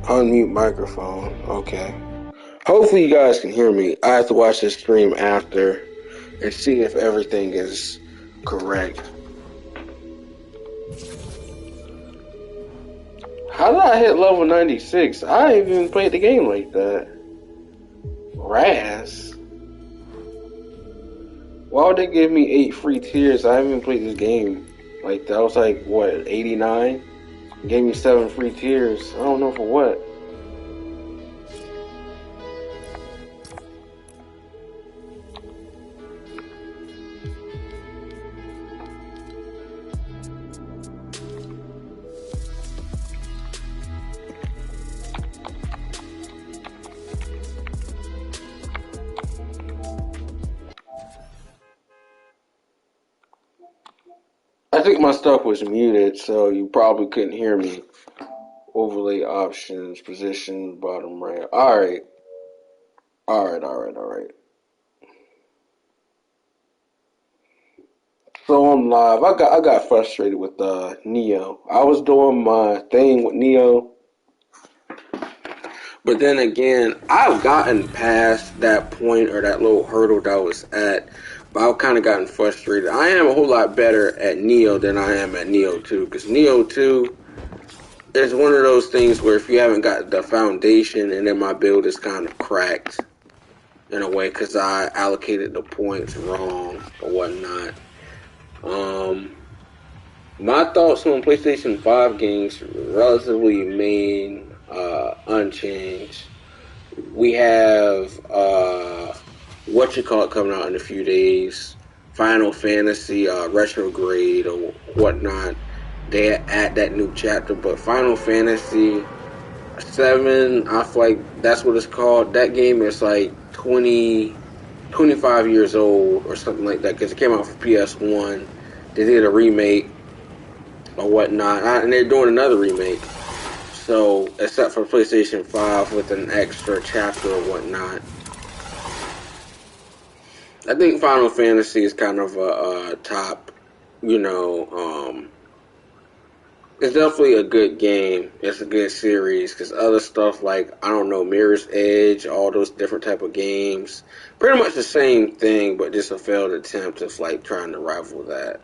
Unmute microphone. Okay. Hopefully you guys can hear me. I have to watch this stream after and see if everything is correct. How did I hit level 96? I ain't even played the game like that. Raz. Why would they give me 8 free tiers? I haven't even played this game like that. I was like, what, 89? Gave me 7 free tiers. I don't know for what. I think my stuff was muted, so you probably couldn't hear me. Overlay options, position, bottom right. Alright. Alright. So I'm live. I got frustrated with Neo. I was doing my thing with Neo, but then again, I've gotten past that point or that little hurdle that I was at, but I've kind of gotten frustrated. I am a whole lot better at Neo than I am at Neo 2, because Neo 2 is one of those things where if you haven't got the foundation, and then my build is kind of cracked in a way because I allocated the points wrong or whatnot. My thoughts on PlayStation 5 games relatively remain unchanged. We have coming out in a few days. Final Fantasy Retrograde or whatnot. They add that new chapter, but Final Fantasy 7, I feel like that's what it's called. That game is like 25 years old or something like that because it came out for PS1. They did a remake or whatnot, and they're doing another remake. So, except for PlayStation 5 with an extra chapter or whatnot. I think Final Fantasy is kind of a top, it's definitely a good game. It's a good series because other stuff like, I don't know, Mirror's Edge, all those different type of games, pretty much the same thing, but just a failed attempt of like trying to rival that.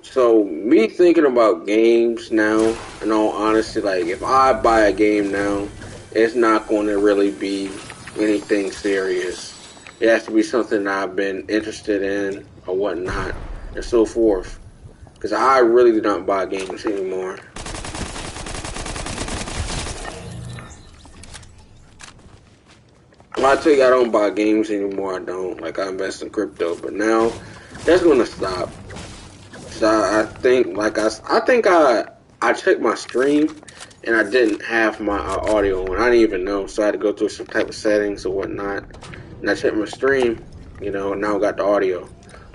So me thinking about games now, in all honesty, like if I buy a game now, it's not going to really be anything serious. It has to be something that I've been interested in or whatnot, and so forth. Because I really do not buy games anymore. When I tell you I don't buy games anymore, I don't. Like, I invest in crypto. But now, that's going to stop. So I think, I checked my stream, and I didn't have my audio on. I didn't even know. So I had to go through some type of settings or whatnot. And I checked my stream, now I got the audio.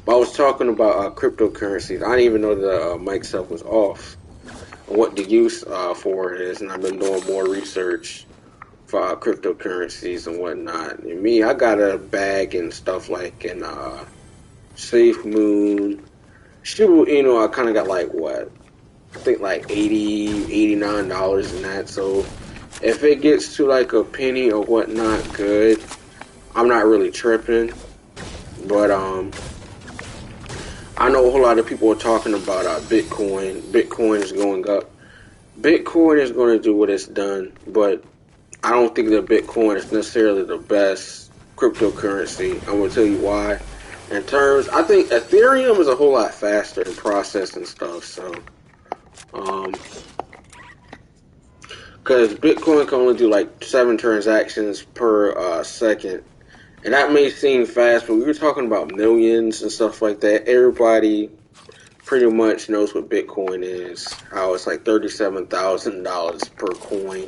But I was talking about cryptocurrencies. I didn't even know the mic stuff was off. What the use for it is, and I've been doing more research for cryptocurrencies and whatnot. And me, I got a bag and stuff like in Safe Moon. Shoot, I kind of got like what? I think like $89 in that. So if it gets to like a penny or whatnot, good. I'm not really tripping, but I know a whole lot of people are talking about Bitcoin. Bitcoin is going up. Bitcoin is going to do what it's done, but I don't think that Bitcoin is necessarily the best cryptocurrency. I'm going to tell you why. I think Ethereum is a whole lot faster in processing stuff, so, because Bitcoin can only do like 7 transactions per second. And that may seem fast, but we were talking about millions and stuff like that. Everybody pretty much knows what Bitcoin is. How it's like $37,000 per coin.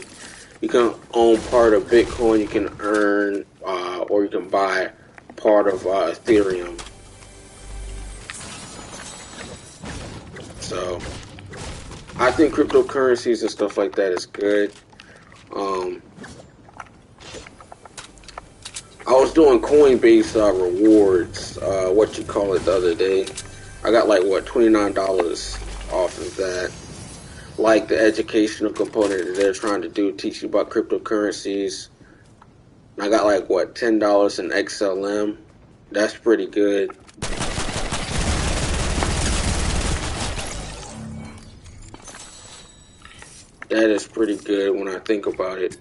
You can own part of Bitcoin. You can earn, or you can buy part of Ethereum. So, I think cryptocurrencies and stuff like that is good. I was doing Coinbase rewards, the other day. I got like, $29 off of that. like the educational component that they're trying to do, teach you about cryptocurrencies. I got like what, $10 in XLM. That's pretty good. That is pretty good when I think about it.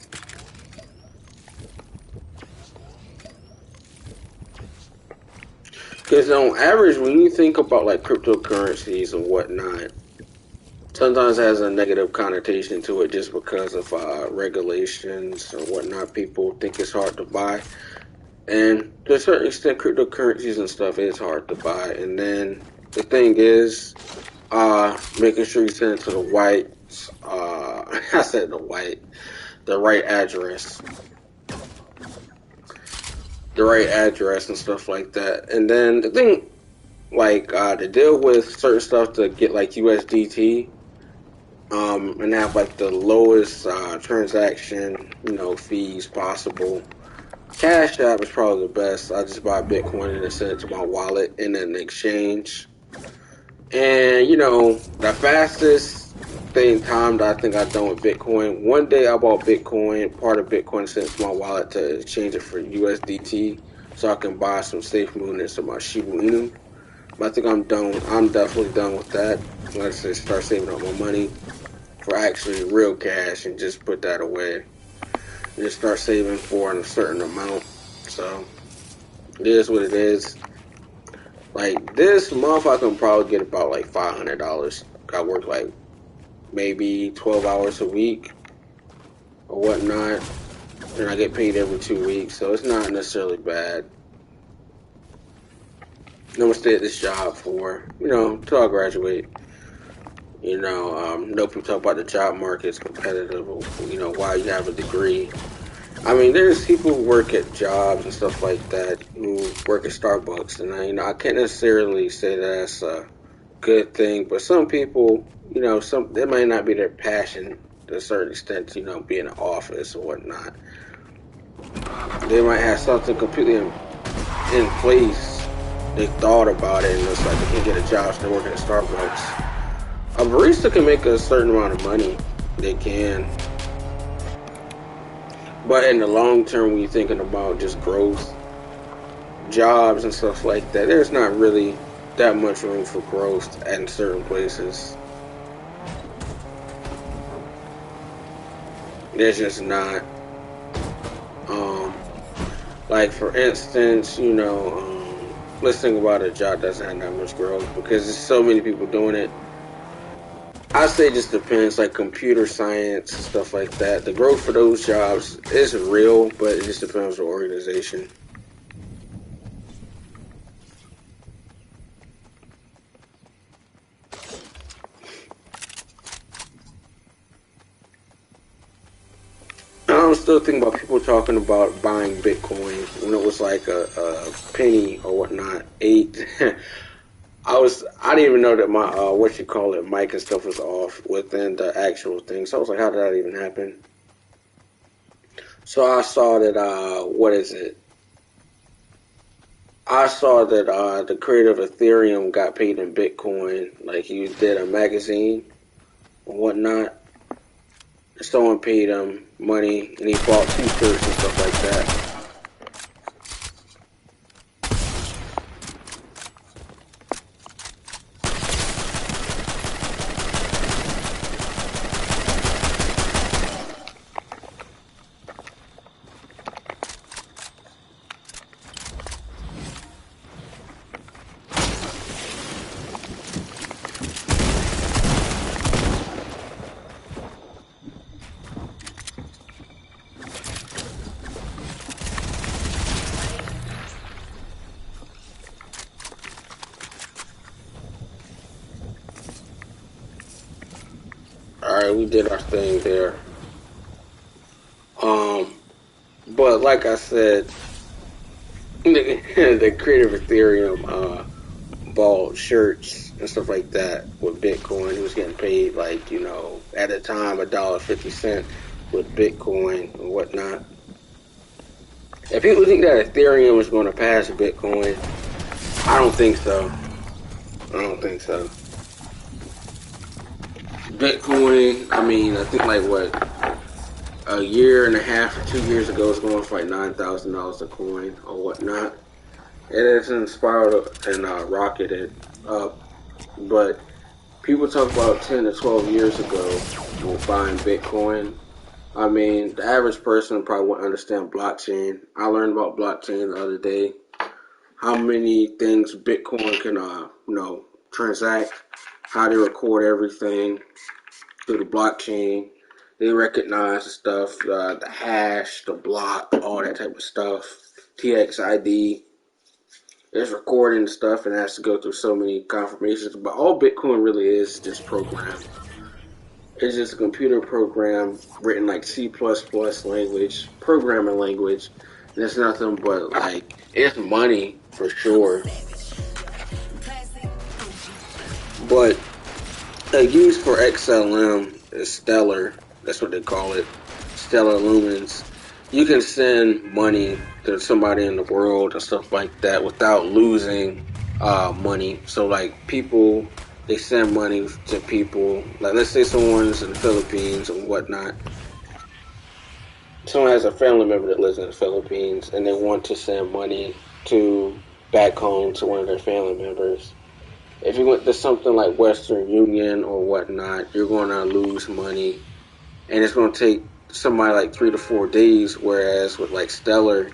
Because on average, when you think about like cryptocurrencies and whatnot, sometimes it has a negative connotation to it just because of regulations and whatnot. People think it's hard to buy. And to a certain extent, cryptocurrencies and stuff is hard to buy. And then the thing is, making sure you send it to the white, I said the right address. The right address and stuff like that. And then the thing, like, to deal with certain stuff to get like USDT, and have like the lowest, transaction, fees possible. Cash App is probably the best. I just buy Bitcoin and then send it to my wallet in an exchange. And the fastest time that I think I've done with Bitcoin. One day I bought Bitcoin, part of Bitcoin, sent it to my wallet to exchange it for USDT, so I can buy some Safe Moon and some Shiba Inu. But I think I'm done. I'm definitely done with that. Let's just start saving up my money for actually real cash and just put that away. And just start saving for a certain amount. So it is what it is. Like this month, I can probably get about like $500. I work like maybe 12 hours a week or whatnot, and I get paid every 2 weeks, so it's not necessarily bad. I'm gonna stay at this job for till I graduate. No people talk about the job market is competitive. Why you have a degree. I mean, there's people who work at jobs and stuff like that who work at Starbucks, and I can't necessarily say that's a good thing. But some people, it might not be their passion to a certain extent. Be in an office or whatnot. They might have something completely in place. They thought about it, and it's like they can't get a job, so they're working at Starbucks. A barista can make a certain amount of money. They can. But in the long term, when you're thinking about just growth, jobs and stuff like that, there's not really that much room for growth in certain places. There's just not. Like for instance, let's think about a job that doesn't have that much growth because there's so many people doing it. I say it just depends, like computer science and stuff like that. The growth for those jobs is real, but it just depends on the organization. I'm still thinking about people talking about buying Bitcoin when it was like a penny or whatnot, 8. I didn't even know that my mic and stuff was off within the actual thing. So I was like, how did that even happen? So I saw that, I saw that the creator of Ethereum got paid in Bitcoin. Like he did a magazine and whatnot. Someone paid him money and he bought t-shirts and stuff like that. Alright, we did our thing there. But like I said, the creator of Ethereum bought shirts and stuff like that with Bitcoin. He was getting paid like, at the time $1.50 with Bitcoin and whatnot. If people think that Ethereum is going to pass Bitcoin, I don't think so. I don't think so. Bitcoin, I mean, I think like what, a year and a half or 2 years ago, it's going for like $9,000 a coin or whatnot. It hasn't spiraled and rocketed up, but people talk about 10 to 12 years ago when buying Bitcoin. I mean, the average person probably wouldn't understand blockchain. I learned about blockchain the other day. How many things Bitcoin can, transact, how they record everything through the blockchain. They recognize the stuff, the hash, the block, all that type of stuff. TXID. It's recording stuff and has to go through so many confirmations. But all Bitcoin really is just program. It's just a computer program written like C++ language, programming language. And it's nothing but like, it's money for sure. But used for XLM is Stellar. That's what they call it. Stellar Lumens. You can send money to somebody in the world and stuff like that without losing money. So like people, they send money to people. Like let's say someone's in the Philippines and whatnot. Someone has a family member that lives in the Philippines and they want to send money to back home to one of their family members. If you went to something like Western Union or whatnot, you're going to lose money. And it's going to take somebody like 3 to 4 days, whereas with like Stellar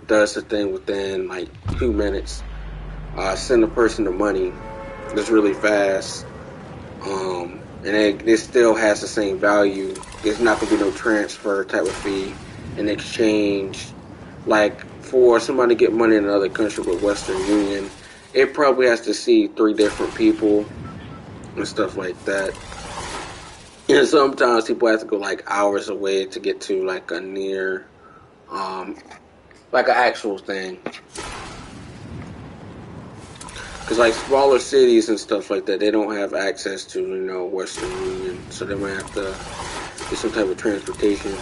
does the thing within like 2 minutes. Send a person the money. It's really fast. And it still has the same value. There's not going to be no transfer type of fee in exchange. Like for somebody to get money in another country with Western Union, it probably has to see 3 different people and stuff like that. And sometimes people have to go like hours away to get to like a near, like an actual thing. Because like smaller cities and stuff like that, they don't have access to, Western Union. So they might have to get some type of transportation.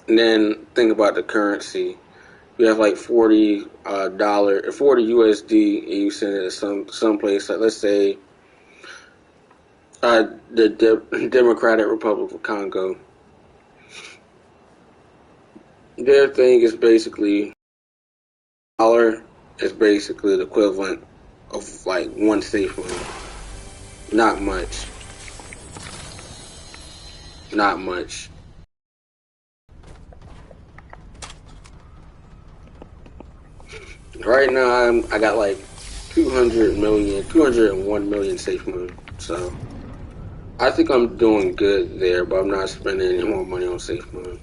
And then think about the currency. You have like $40 USD, and you send it to some place. Like let's say the Democratic Republic of Congo. Their thing is basically dollar is basically the equivalent of like one safe money. Not much. Not much. Right now I got like 201 million safe money. So I think I'm doing good there, but I'm not spending any more money on safe money.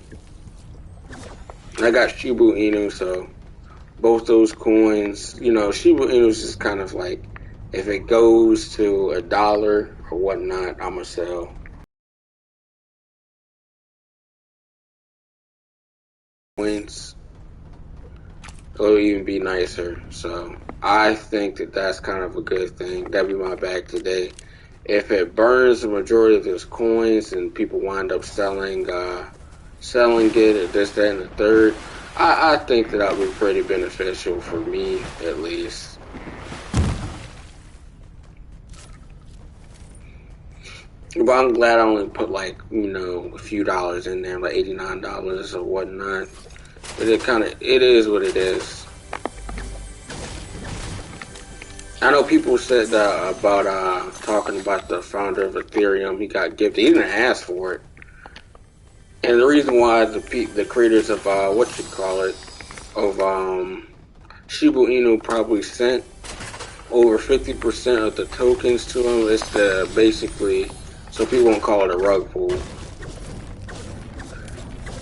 I got Shiba Inu, so both those coins, Shiba Inu is just kind of like, if it goes to $1 or whatnot, I'm gonna sell. Coins, it'll even be nicer. So I think that that's kind of a good thing. That'd be my bag today. If it burns the majority of those coins and people wind up selling it or this, that, and the third, I think that would be pretty beneficial for me, at least. But I'm glad I only put like, a few dollars in there, like $89 or whatnot. But it is what it is. I know people said about talking about the founder of Ethereum. He got gifted. He didn't ask for it. And the reason why the creators of Shiba Inu probably sent over 50% of the tokens to him is to basically, so people won't call it a rug pull,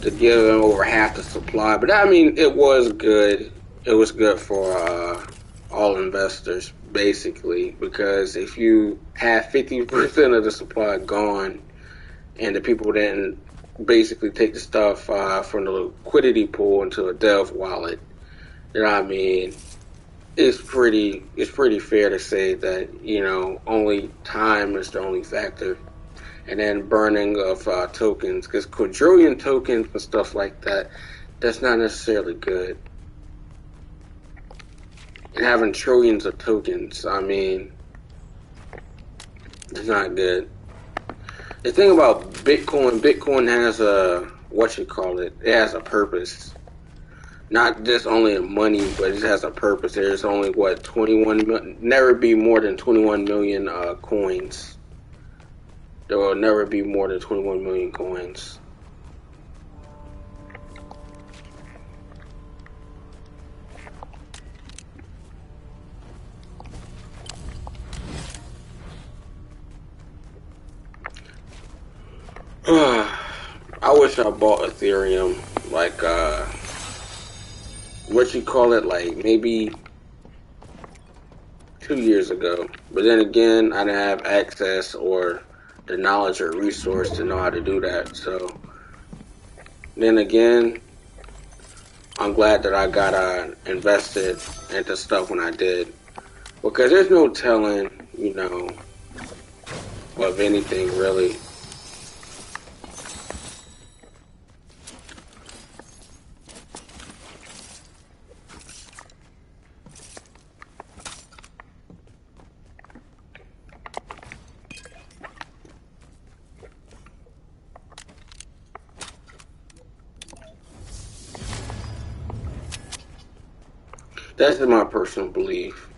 to give him over half the supply. But I mean, it was good. It was good for all investors, basically, because if you have 50% of the supply gone and the people didn't basically take the stuff from the liquidity pool into a Dev wallet, it's pretty fair to say that, only time is the only factor. And then burning of tokens, because quadrillion tokens and stuff like that, that's not necessarily good. And having trillions of tokens, It's not good. The thing about Bitcoin has a what you call it. It has a purpose. Not just only money, but it has a purpose. There's only what 21. Never be more than 21 million coins. There will never be more than 21 million coins. I wish I bought Ethereum like what you call it, like maybe 2 years ago. But then again, I didn't have access or the knowledge or resource to know how to do that. So then again, I'm glad that I got invested into stuff when I did, because there's no telling, of anything really. That's my personal belief.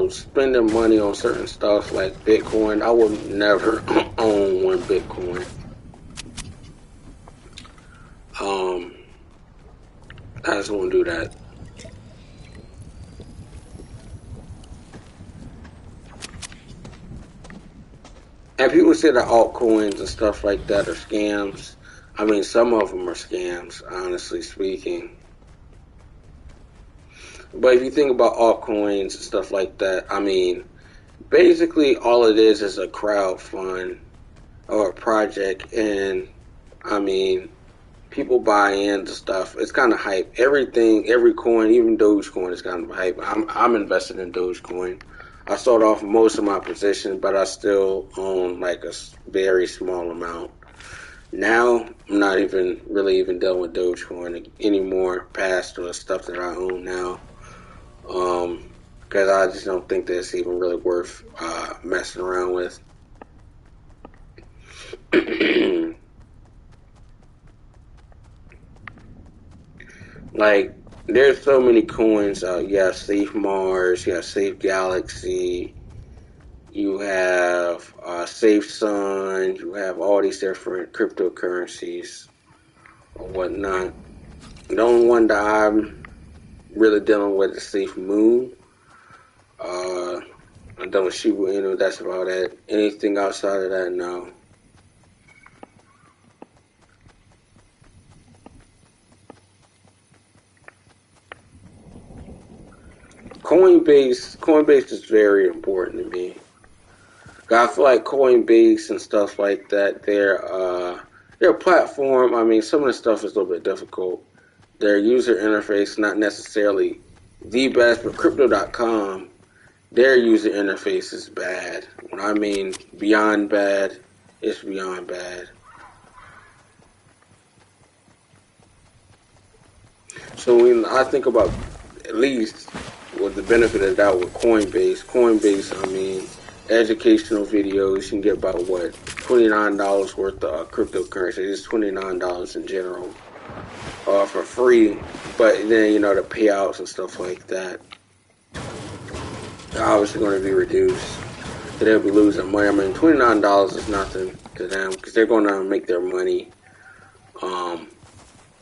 Spending money on certain stuff like Bitcoin, I would never own one Bitcoin. I just won't do that. And people say that altcoins and stuff like that are scams. I mean, some of them are scams, honestly speaking. But if you think about altcoins and stuff like that, I mean, basically all it is a crowd fund or a project, and I mean, people buy into stuff. It's kind of hype. Everything, every coin, even Dogecoin is kind of hype. I'm invested in Dogecoin. I sold off most of my position, but I still own like a very small amount. Now I'm not even dealing with Dogecoin anymore, past the stuff that I own now. Because I just don't think that it's even really worth messing around with. Like, there's so many coins. You have Safe Mars, you have Safe Galaxy, you have Safe Sun, you have all these different cryptocurrencies or whatnot. The only one that I'm really dealing with is Safe Moon. I'm done with Shiba Inu. That's about it. Anything outside of that, no. Coinbase is very important to me. I feel like Coinbase and stuff like that, their platform. I mean, some of the stuff is a little bit difficult. Their user interface not necessarily the best, but Crypto.com, their user interface is bad. When I mean beyond bad, it's beyond bad. So when I think about at least with the benefit of the doubt with Coinbase, I mean, educational videos, you can get about what, $29 worth of cryptocurrency. It's $29 in general for free, but then the payouts and stuff like that are obviously going to be reduced. So they'll be losing money. I mean, $29 is nothing to them because they're going to make their money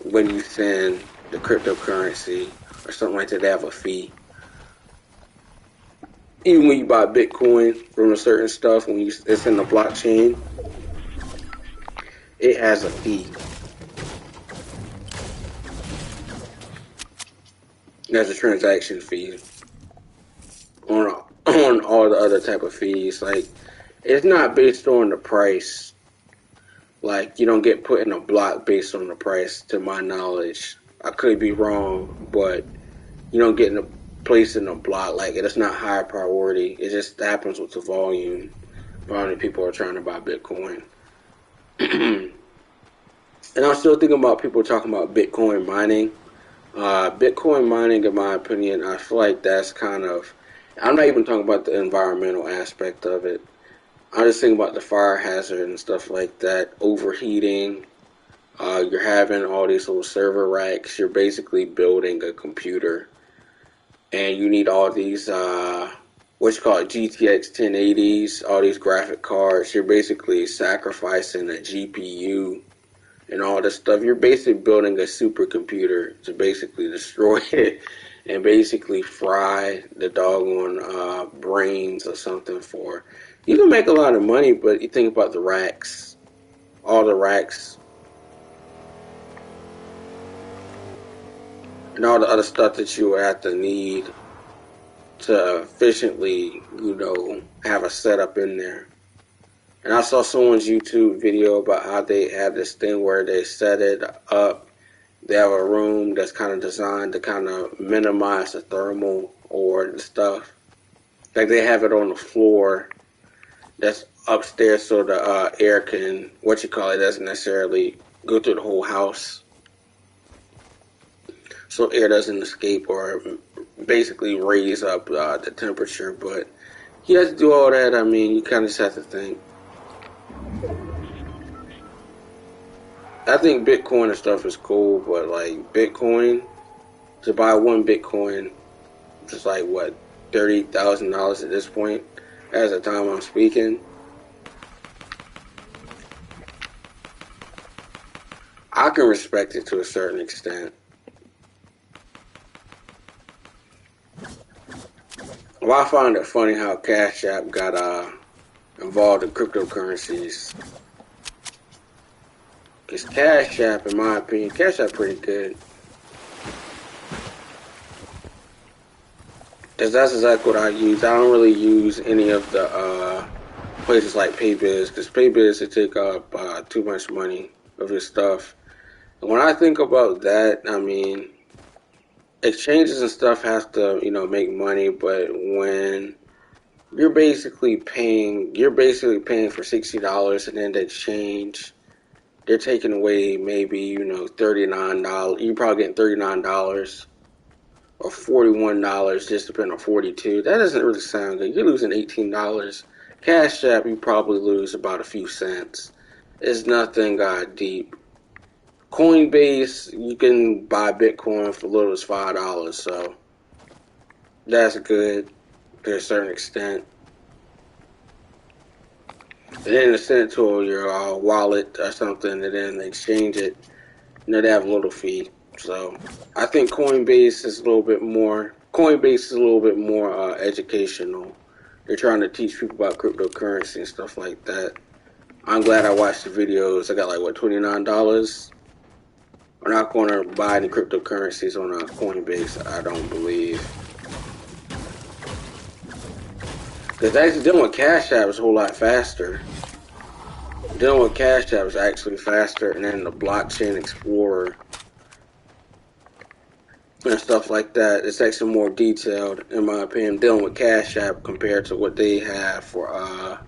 when you send the cryptocurrency or something like that. They have a fee. Even when you buy Bitcoin from a certain stuff, it's in the blockchain, it has a fee. There's a transaction fee on all the other type of fees. Like, it's not based on the price. Like, you don't get put in a block based on the price, to my knowledge. I could be wrong, but you don't get in a place in a block. Like, it's not high priority. It just happens with the volume. How many people are trying to buy Bitcoin? And I'm still thinking about people talking about Bitcoin mining. Bitcoin mining, in my opinion, I feel like that's kind of, I'm not even talking about the environmental aspect of it. I'm just thinking about the fire hazard and stuff like that, overheating. You're having all these little server racks. You're basically building a computer, and you need all these what you call it, GTX 1080s, all these graphic cards. You're basically sacrificing a GPU and all this stuff. You're basically building a supercomputer to basically destroy it and basically fry the doggone brains or something for. You can make a lot of money, but you think about the racks, all the racks, and all the other stuff that you would have to need to efficiently, have a setup in there. And I saw someone's YouTube video about how they have this thing where they set it up. They have a room that's kind of designed to kind of minimize the thermal or the stuff. Like they have it on the floor that's upstairs so the air can, doesn't necessarily go through the whole house. So air doesn't escape or basically raise up the temperature. But you have to do all that. I mean, you kind of just have to think. I think Bitcoin and stuff is cool, but like Bitcoin, to buy one Bitcoin, it's like what, $30,000 at this point, as the time I'm speaking. I can respect it to a certain extent. Well, I find it funny how Cash App got involved in cryptocurrencies. Because Cash App, in my opinion, Cash App pretty good. Because that's exactly what I use. I don't really use any of the places like Paybiz. Because Paybiz, they take up too much money of your stuff. And when I think about that, I mean, exchanges and stuff have to, make money. But when you're basically paying for $60 and then the exchange, they're taking away maybe, $39. You're probably getting $39 or $41, just depending on 42. That doesn't really sound good. You're losing $18. Cash App, you probably lose about a few cents. It's nothing deep. Coinbase, you can buy Bitcoin for as little as $5, so that's good to a certain extent. And then to send it to your wallet or something, and then exchange it, they have a little fee. So I think Coinbase is a little bit more educational. They're trying to teach people about cryptocurrency and stuff like that. I'm glad I watched the videos. I got like $29. I'm not going to buy any cryptocurrencies on Coinbase, I don't believe. Because actually dealing with Cash App is a whole lot faster. Dealing with Cash App is actually faster, and then the blockchain explorer and stuff like that, it's actually more detailed, in my opinion, dealing with Cash App compared to what they have for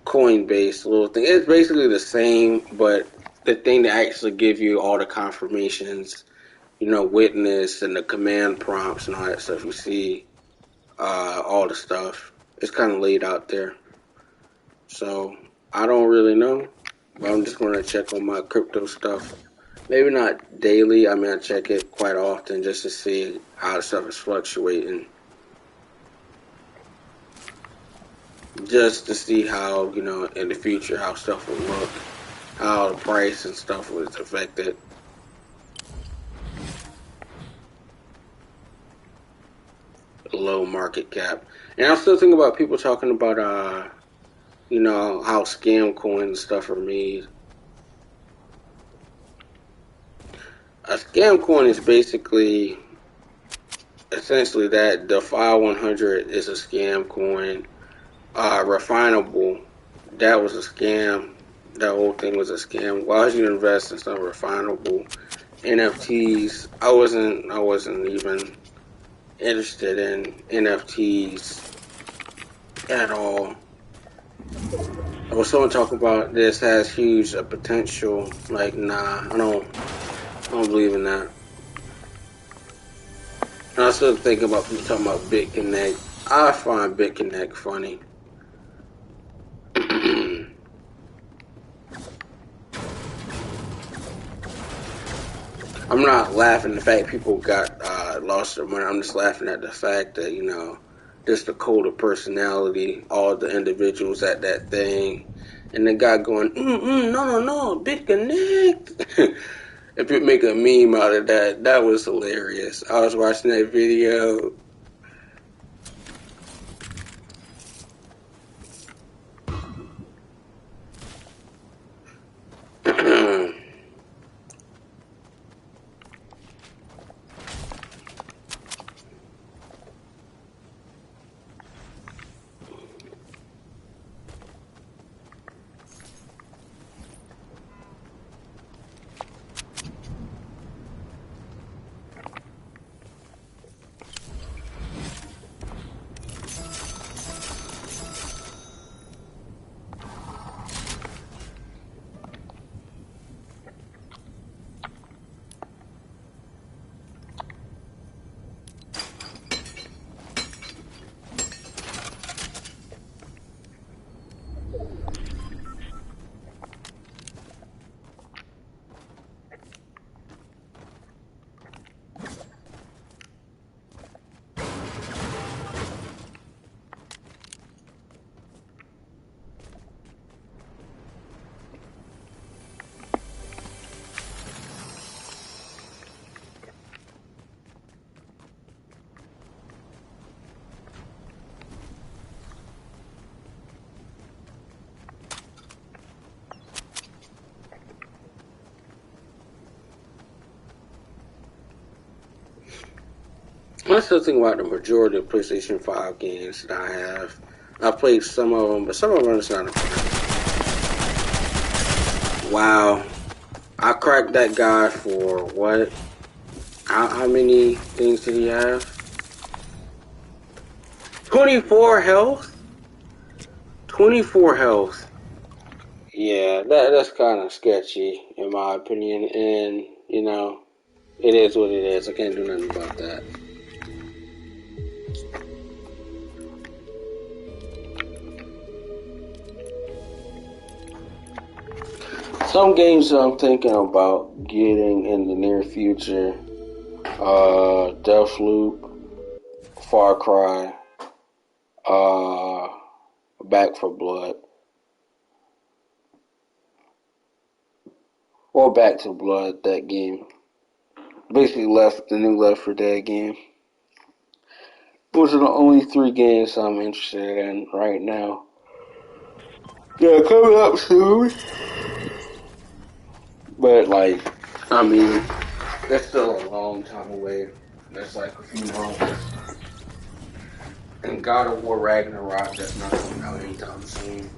Coinbase. A little thing. It's basically the same, but the thing to actually give you all the confirmations, witness and the command prompts and all that stuff, you see all the stuff. It's kind of laid out there. So I don't really know, but I'm just going to check on my crypto stuff. Maybe not daily. I mean, I check it quite often just to see how the stuff is fluctuating. Just to see how, in the future, how stuff will look, how the price and stuff was affected. Low market cap. And I'm still thinking about people talking about, how scam coins and stuff are made. A scam coin is essentially that the 5100 is a scam coin. Refinable, that was a scam. That whole thing was a scam. Why would you invest in something refinable? NFTs, I wasn't even interested in NFTs at all. I was someone talking about this has huge potential. Like, nah, I don't believe in that. And I still think about people talking about BitConnect. I find BitConnect funny. I'm not laughing at the fact people got lost their money. I'm just laughing at the fact that, you know, just the code of personality, all the individuals at that thing, and the guy going, no, BitConnect. If you make a meme out of that, that was hilarious. I was watching that video. I still think about the majority of PlayStation 5 games that I have. I've played some of them, but some of them is not a fun. Wow. I cracked that guy for what? How many things did he have? 24 health? 24 health. Yeah, that's kind of sketchy, in my opinion. And, you know, it is what it is. I can't do nothing about that. Some games I'm thinking about getting in the near future, Deathloop, Far Cry, Back for Blood, or Back to Blood, that game. Basically the new Left 4 Dead game. Those are the only three games I'm interested in right now. Yeah, coming up soon. But, like, I mean, that's still a long time away. That's like a few months. And God of War Ragnarok, that's not coming out anytime soon.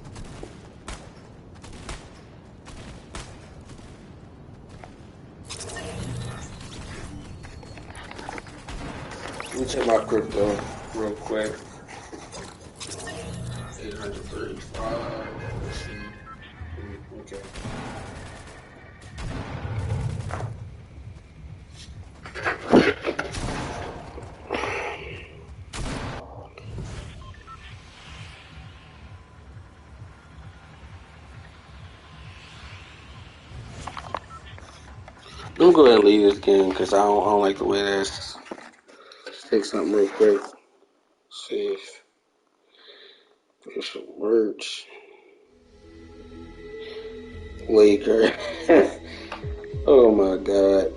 Let me check my crypto real quick. 835. Okay. I'm going to leave this game because I don't like the way this. Let's take something real quick. See if there's some merch. Laker. Oh my god.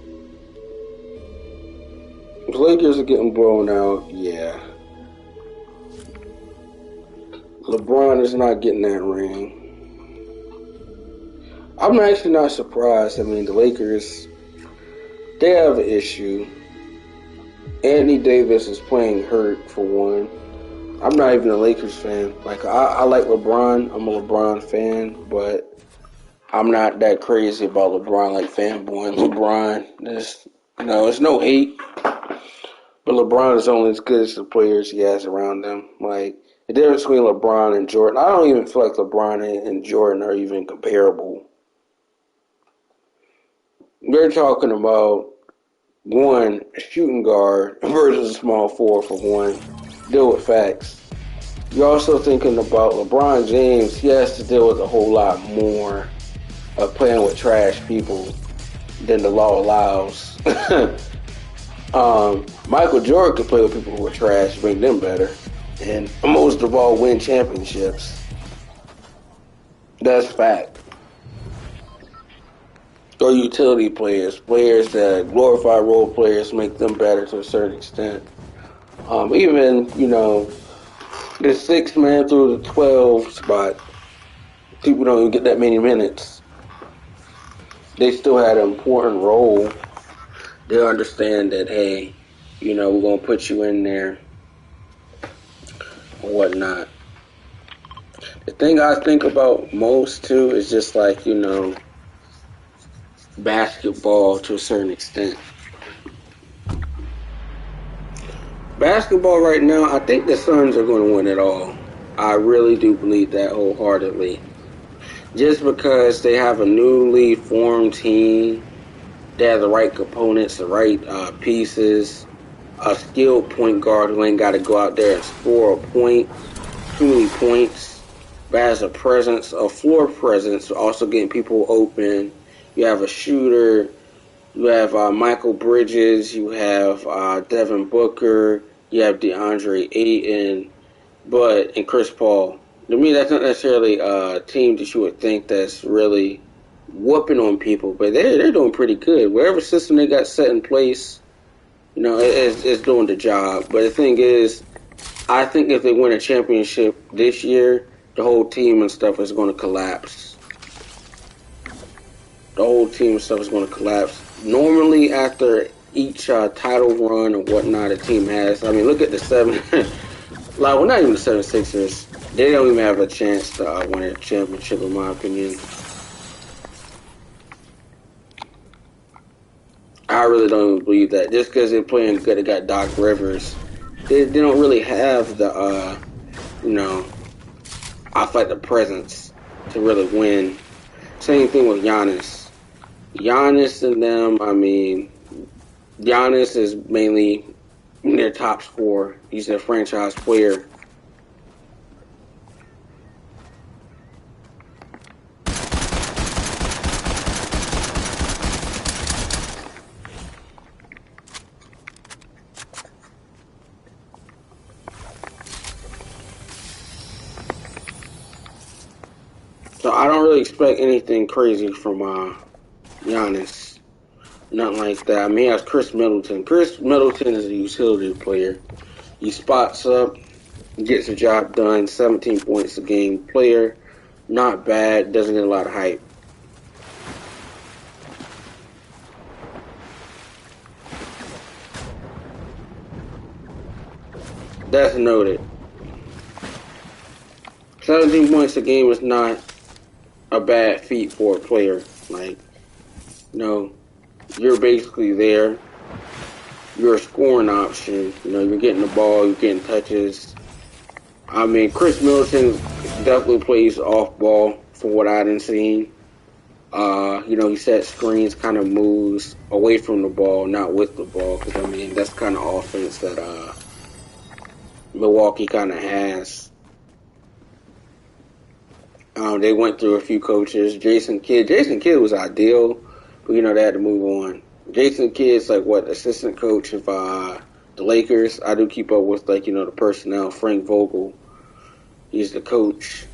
The Lakers are getting blown out. Yeah. LeBron is not getting that ring. I'm actually not surprised. I mean, the Lakers, they have an issue. Anthony Davis is playing hurt, for one. I'm not even a Lakers fan. Like, I like LeBron. I'm a LeBron fan, but I'm not that crazy about LeBron, like fanboying LeBron. There's, it's no hate. But LeBron is only as good as the players he has around him. Like, the difference between LeBron and Jordan, I don't even feel like LeBron and Jordan are even comparable. They're talking about one, a shooting guard versus a small forward for one. Deal with facts. You're also thinking about LeBron James. He has to deal with a whole lot more of playing with trash people than the law allows. Michael Jordan could play with people who are trash, make them better, and most of all, win championships. That's fact. Or utility players, players that glorify role players, make them better to a certain extent. Even, the 6 man through the 12 spot, people don't even get that many minutes. They still had an important role. They'll understand that, hey, we're going to put you in there or whatnot. The thing I think about most, too, is just like, basketball to a certain extent. Basketball right now, I think the Suns are going to win it all. I really do believe that wholeheartedly. Just because they have a newly formed team, they have the right components, the right pieces, a skilled point guard who ain't got to go out there and score a point, too many points, but has a presence, a floor presence, also getting people open. You have a shooter. You have Michael Bridges. You have Devin Booker. You have DeAndre Ayton, and Chris Paul. To me, that's not necessarily a team that you would think that's really whooping on people, but they're doing pretty good. Whatever system they got set in place, it's doing the job. But the thing is, I think if they win a championship this year, the whole team and stuff is going to collapse. The whole team and stuff is going to collapse. Normally, after each title run or whatnot a team has, I mean, look at the seven. Not even the 76ers. They don't even have a chance to win a championship, in my opinion. I really don't even believe that. Just because they're playing good, they got Doc Rivers. They don't really have the, I feel like the presence to really win. Same thing with Giannis. Giannis and them, Giannis is mainly their top scorer. He's their franchise player. So I don't really expect anything crazy from Giannis. Nothing like that. He has Chris Middleton. Chris Middleton is a utility player. He spots up, gets the job done, 17 points a game player. Not bad, doesn't get a lot of hype. That's noted. 17 points a game is not a bad feat for a player. You're basically there. You're a scoring option. You're getting the ball, you're getting touches. Chris Middleton definitely plays off ball for what I done seen. He sets screens, kind of moves away from the ball, not with the ball. Because that's kind of offense that Milwaukee kind of has. They went through a few coaches. Jason Kidd was ideal, but they had to move on. Jason Kidd's assistant coach of the Lakers. I do keep up with the personnel. Frank Vogel, he's the coach.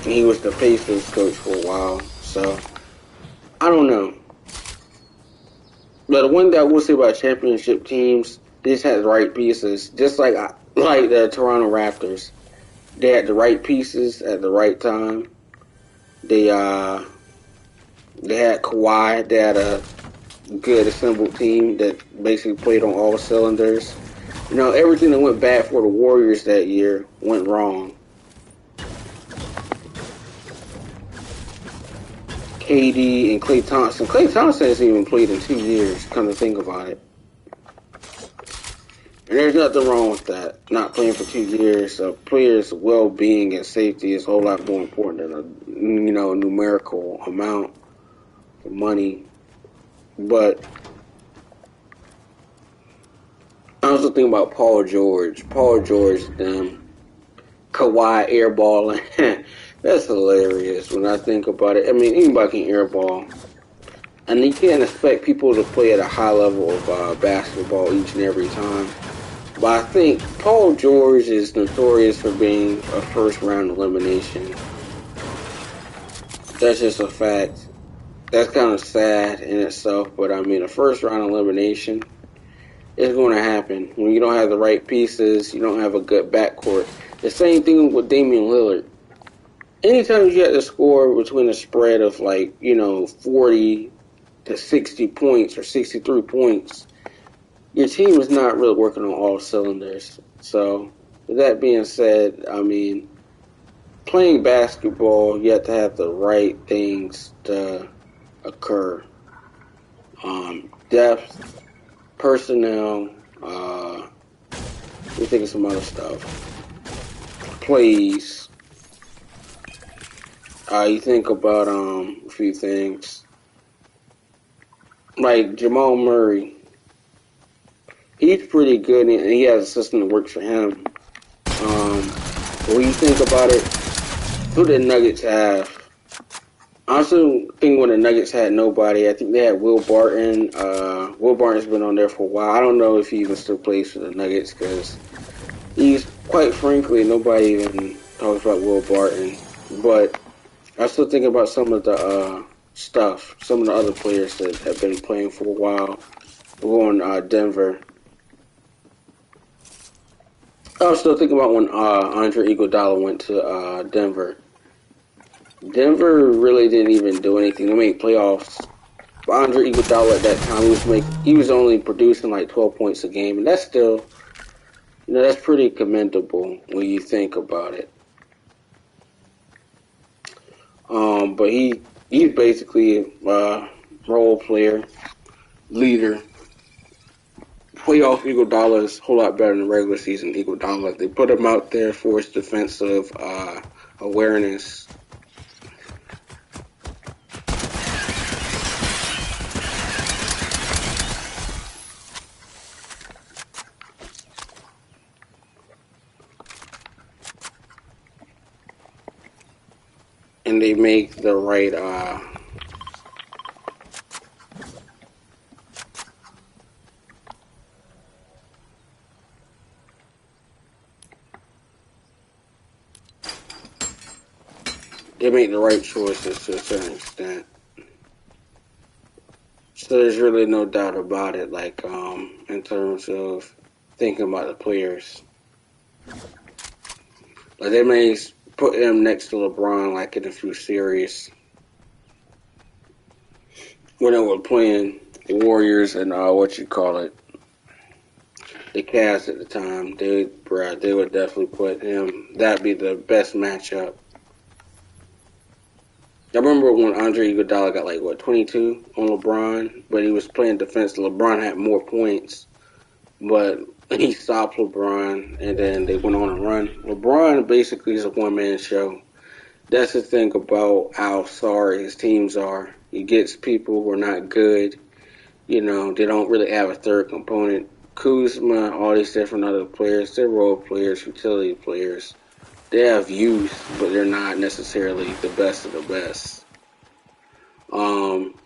And he was the Pacers coach for a while. So I don't know. But the one thing I will say about championship teams, they just had the right pieces. Just like the Toronto Raptors. They had the right pieces at the right time. They had Kawhi. They had a good assembled team that basically played on all cylinders. Everything that went bad for the Warriors that year went wrong. KD and Klay Thompson. Klay Thompson hasn't even played in 2 years, come to think about it. And there's nothing wrong with that. Not playing for 2 years. A player's well-being and safety is a whole lot more important than a numerical amount. for money. But I also think about Paul George. Paul George, them Kawhi airballing. That's hilarious when I think about it. I mean, anybody can airball. And you can't expect people to play at a high level of basketball each and every time. But I think Paul George is notorious for being a first round elimination. That's just a fact. That's kind of sad in itself, but I mean, a first round elimination is going to happen when you don't have the right pieces, you don't have a good backcourt. The same thing with Damian Lillard. Anytime you have to score between a spread of 40 to 60 points or 63 points, your team is not really working on all cylinders. So, with that being said, I mean, playing basketball, you have to have the right things to occur. Depth, personnel, we think of some other stuff. Plays. You think about a few things. Like Jamal Murray. He's pretty good, and he has a system that works for him. When you think about it, who did Nuggets have? I also think when the Nuggets had nobody, I think they had Will Barton. Will Barton's been on there for a while. I don't know if he even still plays for the Nuggets because he's, quite frankly, nobody even talks about Will Barton. But I still think about some of the some of the other players that have been playing for a while. We're on Denver. I was still thinking about when Andre Iguodala went to Denver. Denver really didn't even do anything. They made playoffs. But Andre Iguodala at that time, he was only producing like 12 points a game, and that's still, that's pretty commendable when you think about it. But he's basically a role player, leader. Playoff Iguodala is a whole lot better than regular season Iguodala. They put him out there for his defensive awareness. And they make the right choices to a certain extent. So there's really no doubt about it, in terms of thinking about the players. Like, they may put him next to LeBron, in a few series. When they were playing the Warriors and, the Cavs at the time, they would definitely put him, that'd be the best matchup. I remember when Andre Iguodala got 22 on LeBron, but he was playing defense. LeBron had more points, but he stopped LeBron, and then they went on a run. LeBron basically is a one-man show. That's the thing about how sorry his teams are. He gets people who are not good. They don't really have a third component. Kuzma, all these different other players, they're role players, utility players. They have youth, but they're not necessarily the best of the best.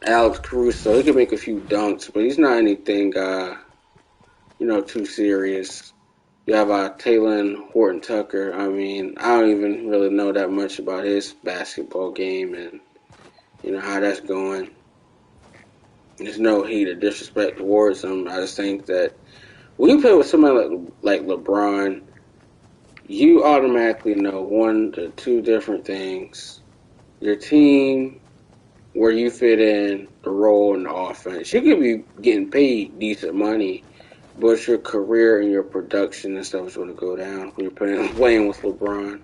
Alex Caruso, he can make a few dunks, but he's not anything, too serious. You have Taylor Horton Tucker. I mean, I don't even really know that much about his basketball game and, how that's going. There's no hate or disrespect towards him. I just think that when you play with somebody like LeBron, you automatically know one to two different things. Your team, where you fit in, the role in the offense. You could be getting paid decent money, but your career and your production and stuff is going to go down when you're playing with LeBron.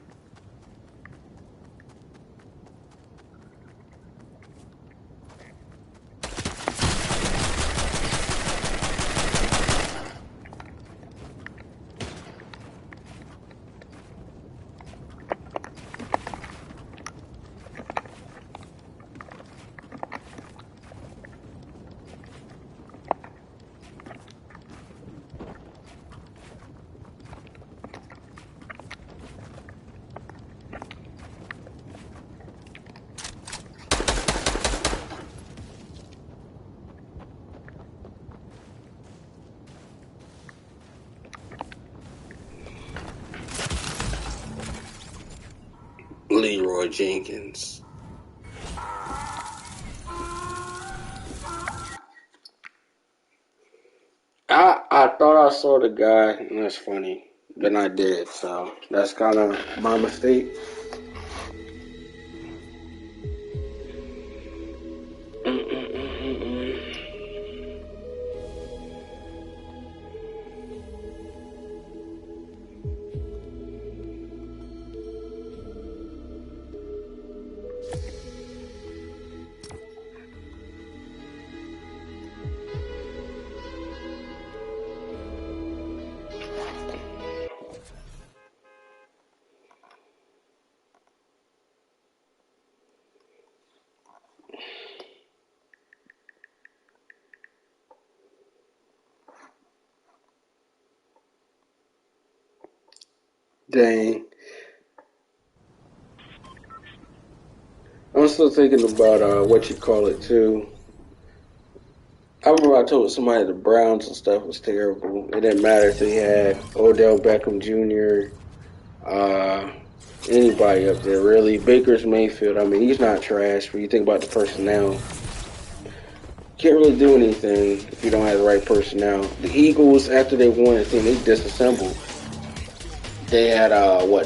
Leroy Jenkins. I thought I saw the guy, and that's funny. Then I did, so that's kind of my mistake. Dang. I'm still thinking about what you call it too. I remember I told somebody the Browns and stuff was terrible. It didn't matter if they had Odell Beckham Jr., uh, anybody up there really. Baker's Mayfield. I mean, he's not trash. When you think about the personnel, can't really do anything if you don't have the right personnel. The Eagles, after they won the thing, they disassembled. They had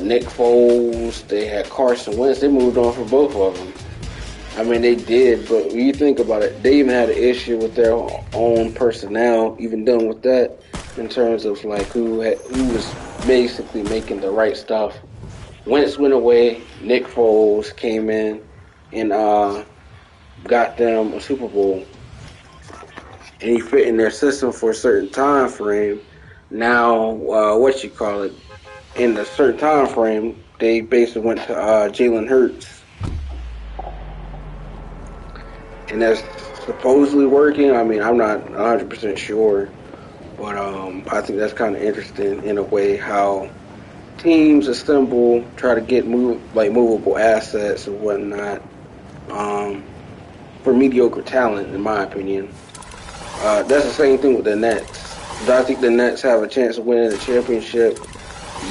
Nick Foles. They had Carson Wentz. They moved on from both of them. I mean, they did, but when you think about it, they even had an issue with their own personnel. Even dealing with that, in terms of like who was basically making the right stuff. Wentz went away. Nick Foles came in and got them a Super Bowl, and he fit in their system for a certain time frame. Now, what you call it? In a certain time frame, they basically went to Jalen Hurts. And that's supposedly working. I mean, I'm not 100% sure, but I think that's kind of interesting in a way how teams assemble, try to get movable assets and whatnot for mediocre talent, in my opinion. That's the same thing with the Nets. Do I think the Nets have a chance of winning the championship?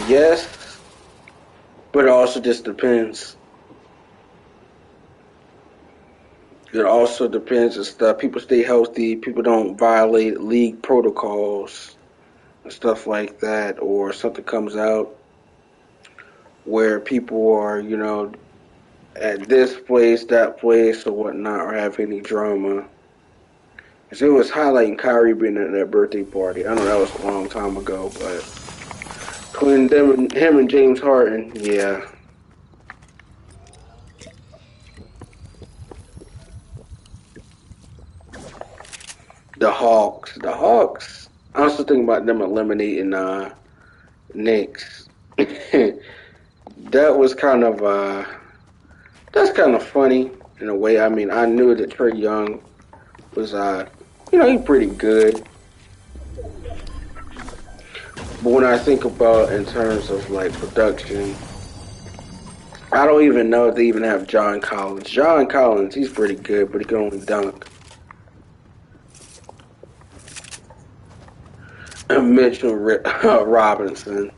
Yes, but it also just depends. It also depends on stuff. People stay healthy. People don't violate league protocols and stuff like that, or something comes out where people are, at this place, that place, or whatnot, or have any drama. So it was highlighting Kyrie being at that birthday party. I know that was a long time ago, but between him and James Harden, yeah. The Hawks. I was also thinking about them eliminating Knicks. that was kind of that's kind of funny in a way. I mean, I knew that Trey Young was he's pretty good. But when I think about in terms of like production, I don't even know if they even have John Collins. John Collins, he's pretty good, but he can only dunk. And Mitchell Robinson.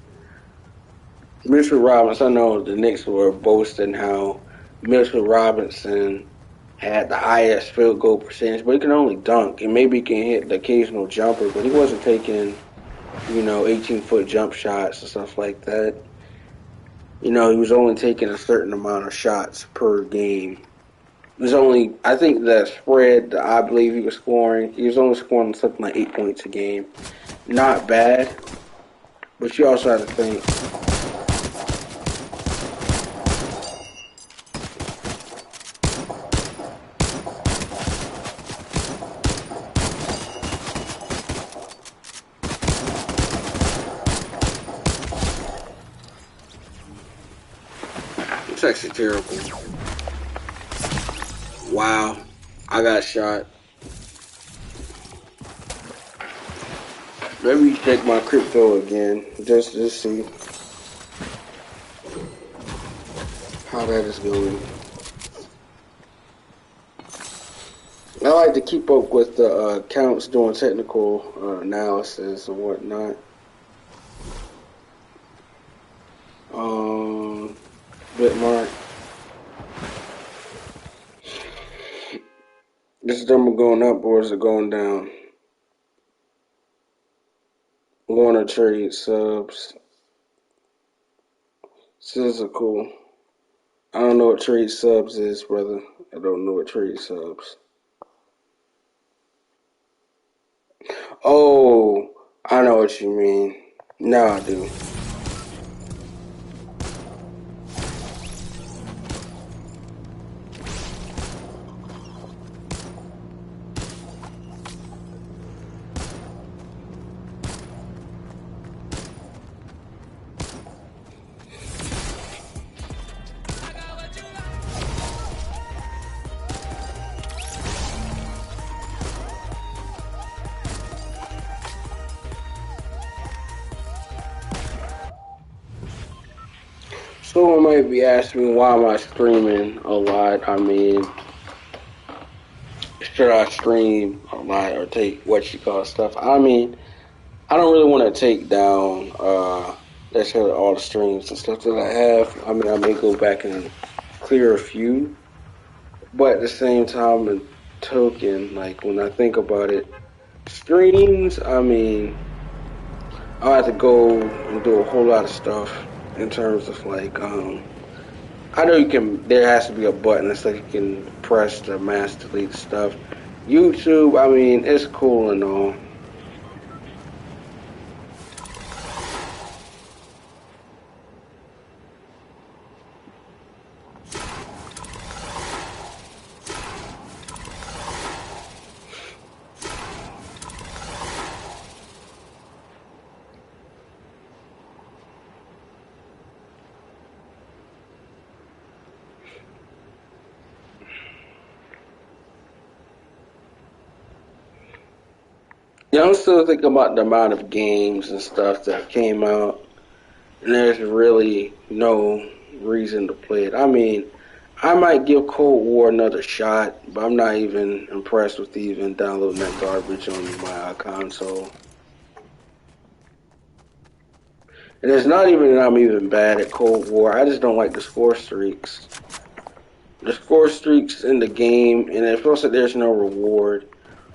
Mitchell Robinson, I know the Knicks were boasting how Mitchell Robinson had the highest field goal percentage, but he can only dunk. And maybe he can hit the occasional jumper, but he wasn't taking, 18-foot jump shots and stuff like that. He was only taking a certain amount of shots per game. It was only, I think the spread that I believe he was only scoring something like 8 points a game. Not bad, but you also have to think, it's actually terrible. Wow, I got shot. Let me check my crypto again, just to see how that is going. I like to keep up with the accounts doing technical analysis and whatnot. Bitmark. them going up or is it going down? I'm going to trade subs. Subs are cool. I don't know what trade subs is, brother. I don't know what trade subs. Oh, I know what you mean. Now I do. Someone might be asking me why am I streaming a lot. I mean, should I stream a lot or take what you call stuff? I mean, I don't really want to take down necessarily all the streams and stuff that I have. I mean, I may go back and clear a few, but at the same time, and token, like when I think about it, streams. I mean, I have to go and do a whole lot of stuff in terms of like I know you can. There has to be a button that's like you can press to mass delete stuff. YouTube, I mean, it's cool and all. Yeah, I'm still thinking about the amount of games and stuff that came out, and there's really no reason to play it. I mean, I might give Cold War another shot, but I'm not even impressed with even downloading that garbage on my console. And it's not even that I'm even bad at Cold War. I just don't like the score streaks. The score streaks in the game, and it feels like there's no reward.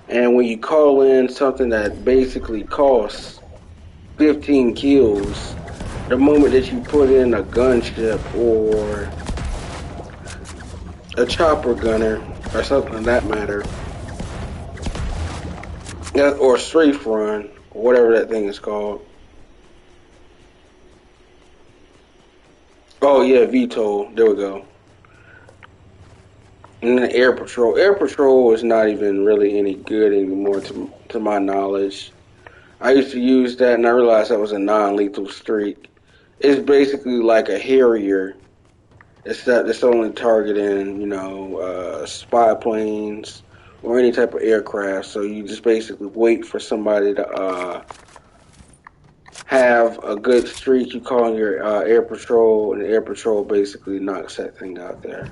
And when you call in something that basically costs 15 kills, the moment that you put in a gunship or a chopper gunner or something of that matter, or strafe run, or whatever that thing is called. Oh yeah, VTOL. There we go. And then Air Patrol. Air Patrol is not even really any good anymore to my knowledge. I used to use that and I realized that was a non-lethal streak. It's basically like a Harrier, except it's only targeting, spy planes or any type of aircraft. So you just basically wait for somebody to have a good streak. You call in your air patrol, and the air patrol basically knocks that thing out there.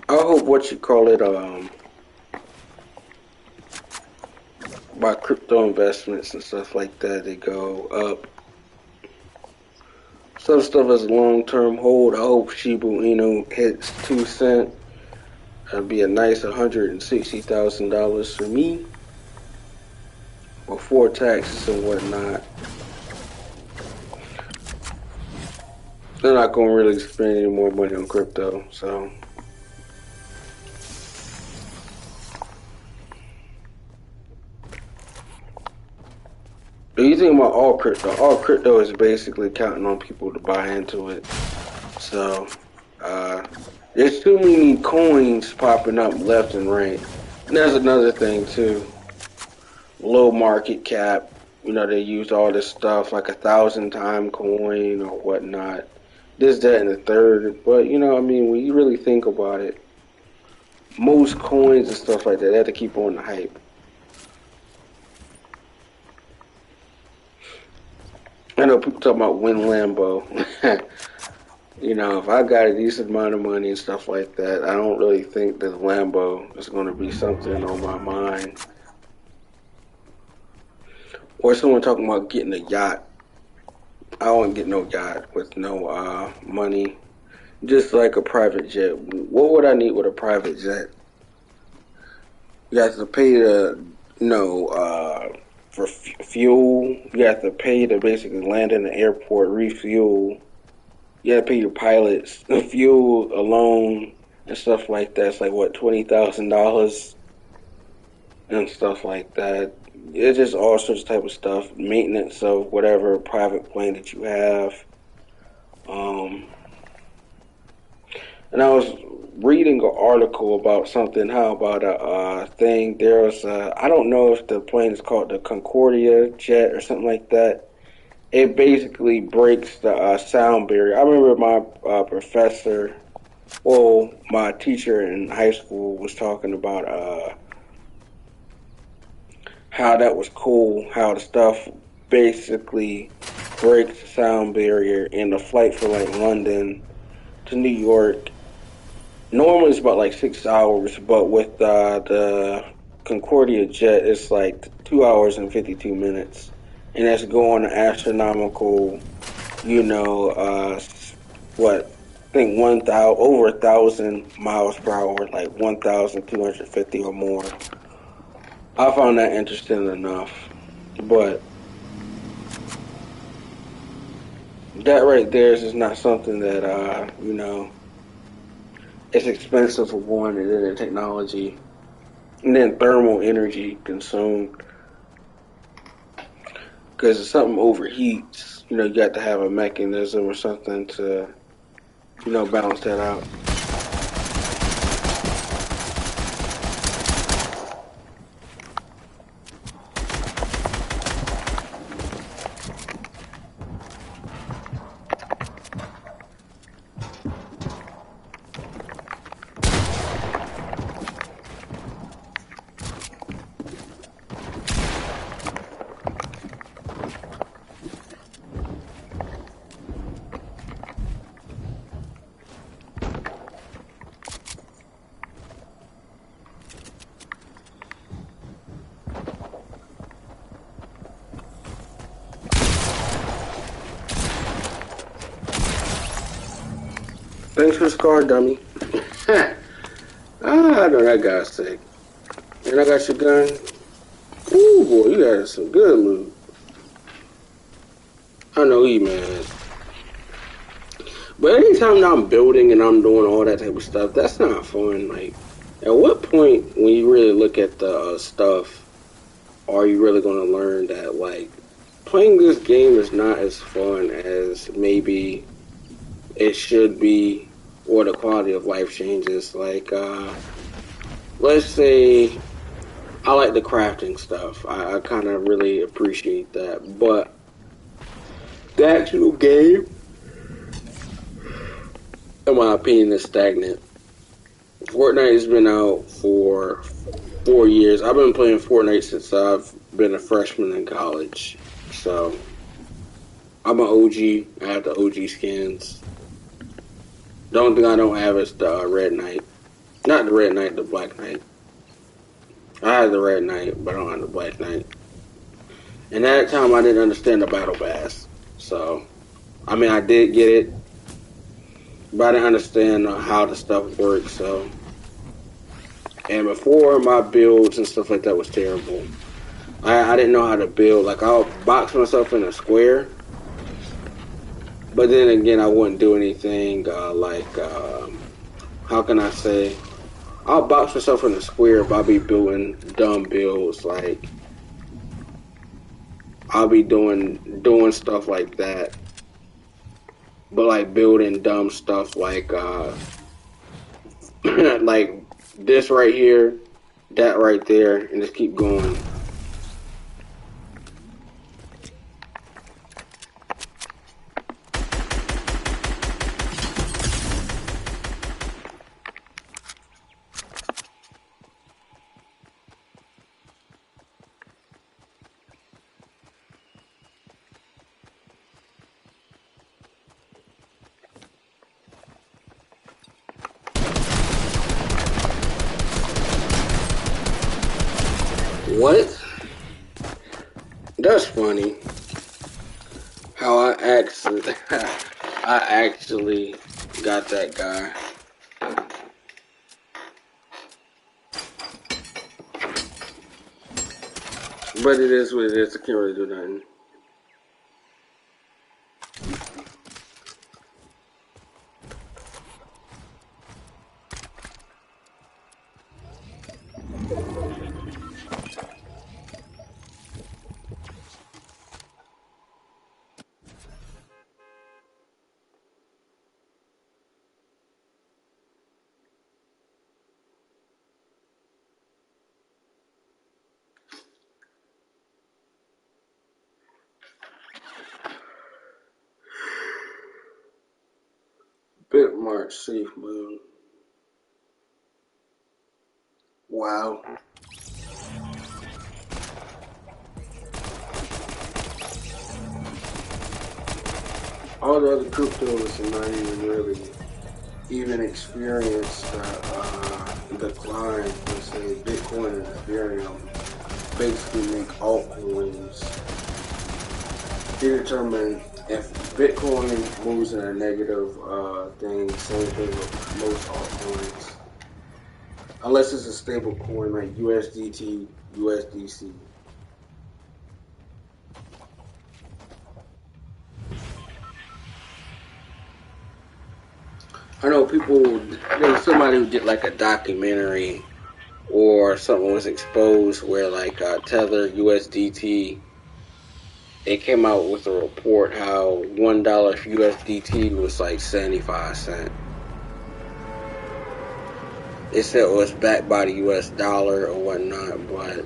I hope by crypto investments and stuff like that, they go up. Some stuff is a long-term hold. I hope Shiba Inu hits 2 cent. That'd be a nice $160,000 for me before taxes and whatnot. They're not gonna really spend any more money on crypto, so. But you think about all crypto is basically counting on people to buy into it. So, there's too many coins popping up left and right. And there's another thing too. Low market cap. You know, they use all this stuff like 1,000 time coin or whatnot. This, that, and the third. But you know, I mean, when you really think about it, most coins and stuff like that, they have to keep on the hype. I know people talk about win Lambo. You know, if I got a decent amount of money and stuff like that, I don't really think that Lambo is going to be something on my mind. Or someone talking about getting a yacht. I don't get no yacht with no money. Just like a private jet. What would I need with a private jet? You have to pay to, you know, for fuel. You have to pay to basically land in the airport, refuel. You have to pay your pilots fuel alone and stuff like that. It's like what, $20,000 and stuff like that. It's just all sorts of type of stuff. Maintenance of whatever private plane that you have. Um, and I was reading an article about something. How about a thing? There was I don't know if the plane is called the Concordia jet or something like that. It basically breaks the sound barrier. I remember my professor, well, my teacher in high school was talking about how that was cool, how the stuff basically breaks the sound barrier in the flight for like London to New York. Normally it's about like 6 hours, but with the Concordia jet, it's like 2 hours and 52 minutes, and that's going astronomical. You know, what? I think 1,000 over 1,000 miles per hour, like 1,250 or more. I found that interesting enough, but that right there is just not something that you know, it's expensive for one, and then the technology, and then thermal energy consumed. Because if something overheats, you know, you got to have a mechanism or something to, you know, balance that out. Thanks for the scar, dummy. I know that guy's sick. And I got your gun. Ooh, boy, you got some good loot. I know you, man. But anytime I'm building and I'm doing all that type of stuff, that's not fun. Like, at what point when you really look at the stuff, are you really going to learn that, like, playing this game is not as fun as maybe it should be, or the quality of life changes? Like, let's say I like the crafting stuff. I kind of really appreciate that. But the actual game, in my opinion, is stagnant. Fortnite has been out for 4 years. I've been playing Fortnite since I've been a freshman in college. So I'm an OG. I have the OG skins. The only thing I don't have is the Red Knight. Not the Red Knight, the Black Knight. I had the Red Knight, but I don't have the Black Knight. And at that time, I didn't understand the Battle Pass. So, I mean, I did get it, but I didn't understand how the stuff works. So, and before, my builds and stuff like that was terrible. I didn't know how to build. Like, I'll box myself in a square, but then again, I wouldn't do anything how can I say? I'll box myself in a square, but I'll be building dumb builds. Like, I'll be doing stuff like that, but like building dumb stuff like like this right here, that right there, and just keep going. What? That's funny. How I actually got that guy. But it is what it is. I can't really do nothing. Bitmark safe mode. Wow. All the other cryptos are not even really even experience the decline. Let's say Bitcoin and Ethereum basically make altcoins. They determine if Bitcoin moves in a negative thing, same thing with most altcoins. Unless it's a stable coin like USDT, USDC. I know there was somebody who did like a documentary or something was exposed where like Tether USDT, it came out with a report how $1 USDT was like 75 cents. It said it was backed by the US dollar or whatnot, but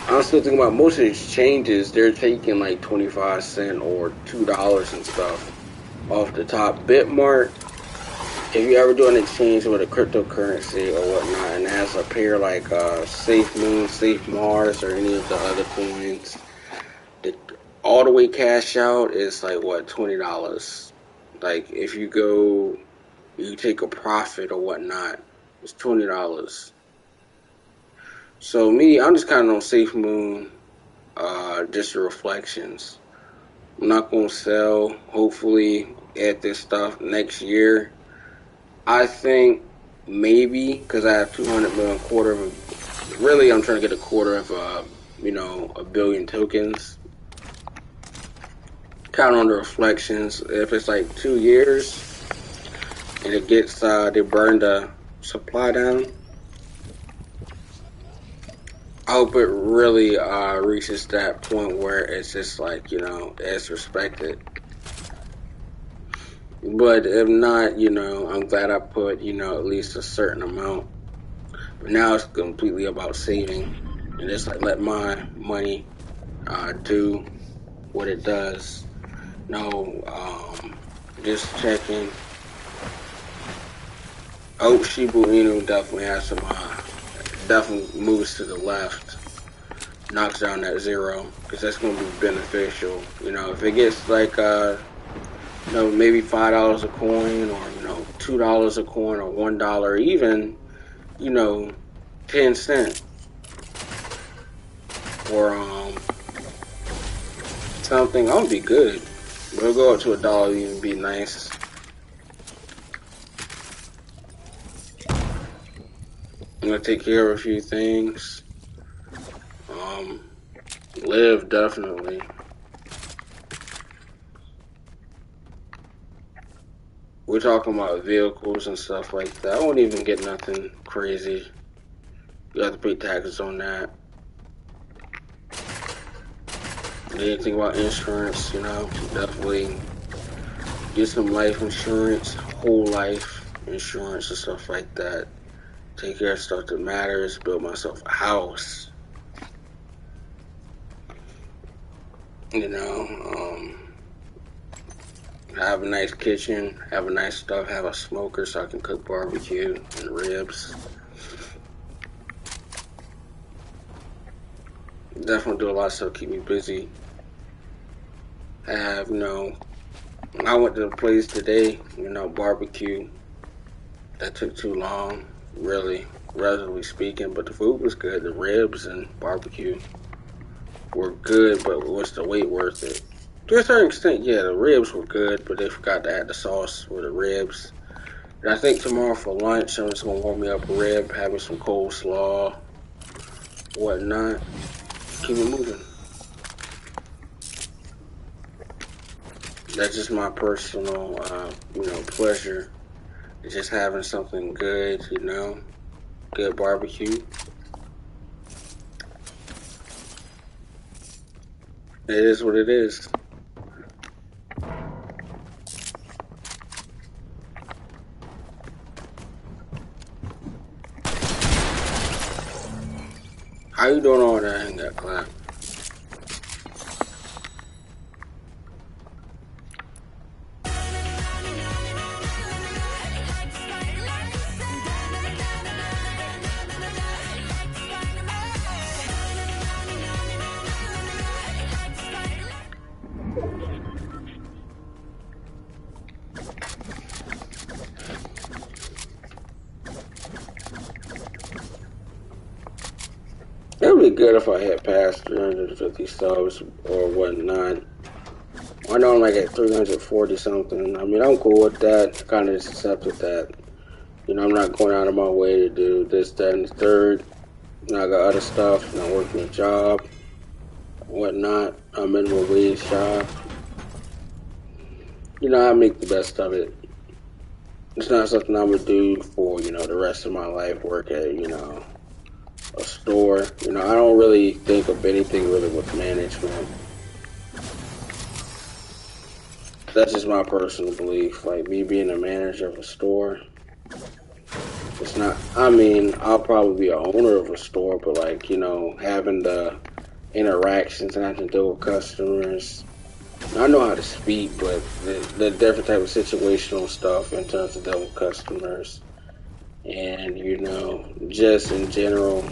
I'm still thinking about most of the exchanges, they're taking like 25 cents or $2 and stuff off the top. Bitmark, if you ever do an exchange with a cryptocurrency or whatnot, and it has a pair like Safe Moon, Safe Mars, or any of the other coins, all the way cash out is like what, $20. Like if you take a profit or whatnot, it's $20. So me, I'm just kind of on Safe Moon, just the reflections. I'm not gonna sell. Hopefully, at this stuff next year. I think maybe because I have 200 million, quarter of. Really, I'm trying to get a quarter of, a billion tokens. Count on the reflections. If it's like 2 years and it gets, they burn the supply down. I hope it really reaches that point where it's just like, it's respected. But if not, I'm glad I put, at least a certain amount. But now it's completely about saving. And just like let my money do what it does. No, just checking. Oh, Shiba Inu definitely has some, definitely moves to the left. Knocks down that zero. Because that's going to be beneficial. If it gets like, maybe $5 a coin or, $2 a coin or $1, even, 10 cents or something, I'll be good. We'll go up to $1, even be nice. I'm gonna take care of a few things. Live definitely. We're talking about vehicles and stuff like that. I won't even get nothing crazy. You have to pay taxes on that. Anything about insurance, definitely get some life insurance, whole life insurance and stuff like that. Take care of stuff that matters, build myself a house. Have a nice kitchen, have a nice stuff, have a smoker so I can cook barbecue and ribs. Definitely do a lot of stuff to keep me busy. I went to the place today, barbecue. That took too long. really, relatively speaking. But the food was good. The ribs and barbecue were good, but was the wait worth it? To a certain extent, yeah, the ribs were good, but they forgot to add the sauce with the ribs. And I think tomorrow for lunch, I'm just gonna warm me up a rib, having some coleslaw, whatnot. Keep it moving. That's just my personal, pleasure. Just having something good, good barbecue. It is what it is. How you doing all that in that clap? It would be good if I had past 350 subs or whatnot. I know I'm like at 340 something. I mean, I'm cool with that. Kind of just accepted that. I'm not going out of my way to do this, that, and the third. I got other stuff. I'm working a job, whatnot. I'm in my wage shop. I make the best of it. It's not something I'm gonna do for the rest of my life. Work at a store. I don't really think of anything really with management. That's just my personal belief. Like me being a manager of a store, it's not. I mean, I'll probably be an owner of a store, but like having the interactions and having to deal with customers. I know how to speak, but the different type of situational stuff in terms of dealing with customers, and just in general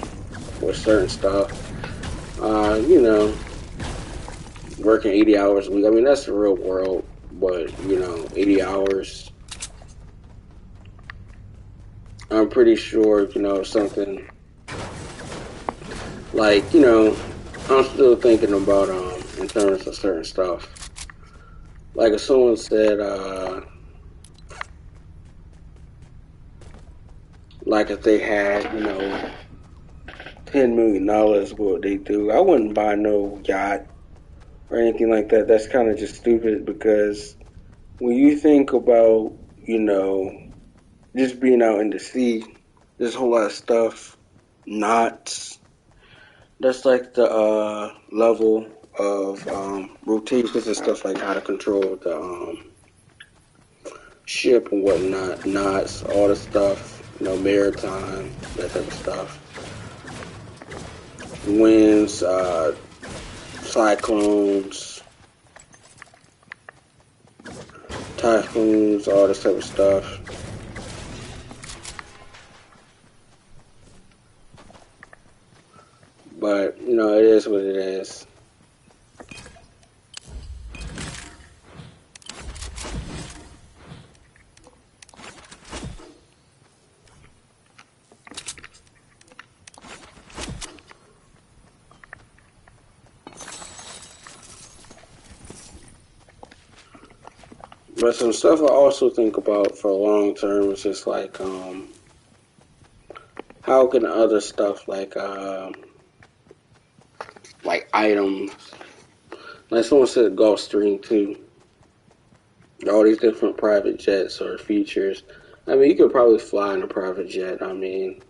with certain stuff. Working 80 hours a week. I mean, that's the real world, but 80 hours. I'm pretty sure something like I'm still thinking about in terms of certain stuff. Like if someone said like if they had $10 million, what would they do? I wouldn't buy no yacht or anything like that. That's kind of just stupid because when you think about just being out in the sea, there's a whole lot of stuff, knots. That's like the level of rotations and stuff, like how to control the ship and whatnot, knots, all the stuff, maritime, that type of stuff. Winds, cyclones, typhoons, all this type of stuff. But, it is what it is. But some stuff I also think about for long term is just like, how can other stuff like items, like someone said Gulfstream too, all these different private jets or features. I mean, you could probably fly in a private jet. I mean,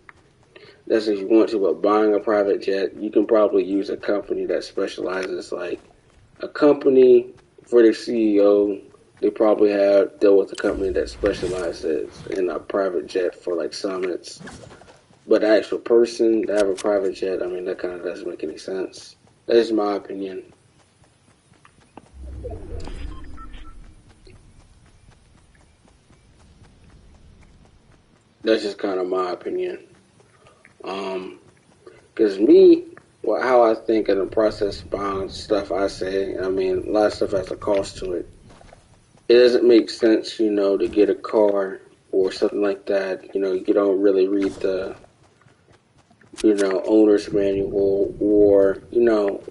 that's if you want to, but buying a private jet, you can probably use a company that specializes, like a company for the CEO. They probably have dealt with a company that specializes in a private jet for like summits. But the actual person to have a private jet, I mean, that kind of doesn't make any sense. That's my opinion. That's just kind of my opinion. Because me, well, how I think in the process behind stuff I say, I mean, a lot of stuff has a cost to it. It doesn't make sense, to get a car or something like that, you don't really read the, owner's manual, or,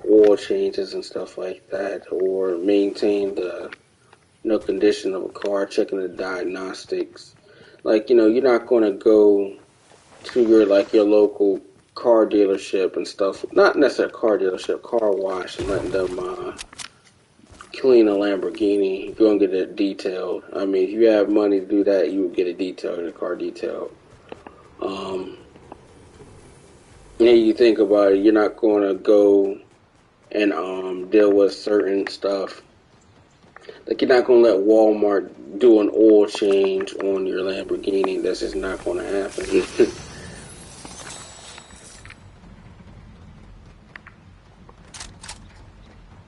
oil changes and stuff like that, or maintain the, condition of a car, checking the diagnostics. Like, you're not going to go to your local car dealership and stuff. Not necessarily car dealership, car wash, and letting them clean a Lamborghini. If you're gonna get it detailed, I mean, if you have money to do that, you would get it detailed, in a car detailed. And you think about it, you're not gonna go and deal with certain stuff. Like, you're not gonna let Walmart do an oil change on your Lamborghini. That's just not gonna happen.